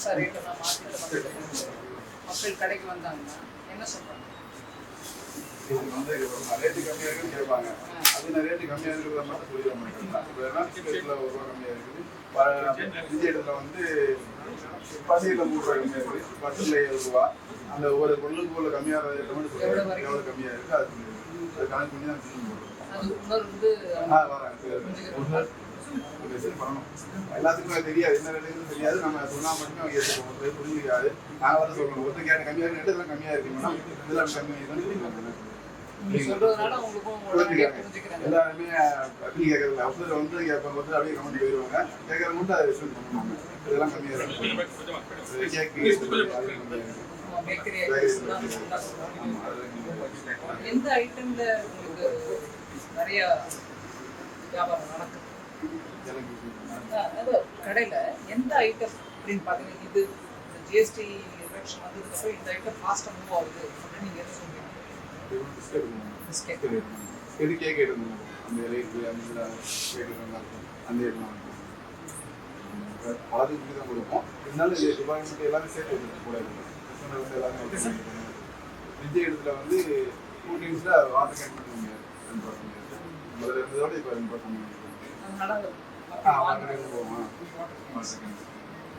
புதுசாக ரேட்டெல்லாம் மாற்றிட்டு மக்கள் கடைக்கு வந்தாங்கன்னா என்ன சொல்கிறாங்க? ரேட்டு கம்மியாக இருக்குன்னு கேட்பாங்க. அது ரேட்டு கம்மியாக இருக்கிறத மட்டும் சொல்லிட மாட்டேன். இப்போ ஒரு ரூபா கம்மியாக இருக்குது. விஜய் இடத்துல வந்து பசியில் 3 ரூபா கம்மியாக இருக்குது, பஸ்ஸில் 7 ரூபா. அந்த ஒரு பொருளுக்கு போல கம்மியாக ரேட்டை மட்டும் சொல்லுவாங்க. எவ்வளோ கம்மியாக இருக்குது அது கணக்கு பண்ணி தான் பில்லிங் போடுறோம். வராங்க பண்ணணும். எல்லாத்துக்குமே தெரியாது, என்ன ரேட்டுன்னு தெரியாது. நம்ம சொன்னா மட்டுமே அவங்க ஏற்றுக்கணும், புரிஞ்சுக்காது. நான் வர சொல்லணும், ஒருத்தர் கேட்ட கம்மியாக இருக்கு, இதெல்லாம் கம்மியாக இருக்குன்னா இதெல்லாம் கம்மியாக இருக்குன்னு எல்லாருமே அப்படி கேட்கறதில்ல. அப்சர் வந்து கேட்போம், அப்படியே கமெண்ட் போயிடுவாங்க. கேட்கற மட்டும் அதை ரெஸ்பாண்ட் பண்ணுவாங்க. இதெல்லாம் கம்மியாக இருக்கு, கேக்கு எந்த ஐட்டம்ல உங்களுக்கு நிறைய வியாபாரம் நடக்குது? கடையில எந்த ஐட்டம் அப்படின்னு பாத்தீங்கன்னா, இது ஜிஎஸ்டி ரிடக்ஷன் வந்ததுக்கப்புறம் இந்த ஐட்டம் ஃபாஸ்ட்டாக மூவ் ஆகுது அப்படின்னு நீங்க எதை சொல்றீங்க? எது கேக் எடுக்கணும், அந்த ரேட்டு அந்த கேட்கணும், அந்த இடம்லாம் அதுக்கு தான் கொடுப்போம். இருந்தாலும் டிபார்ட்மெண்ட் எல்லாமே சேர்த்து வச்சுருக்க கூடாது. வந்து எல்லாமே விஜய் இடத்துல வந்து 2 டீம்ஸில் வாட்டர் கேன் பண்ண முடியாது. முதல்ல இருந்ததோட இப்போ 2 பண்ண முடியாது. போவோம்.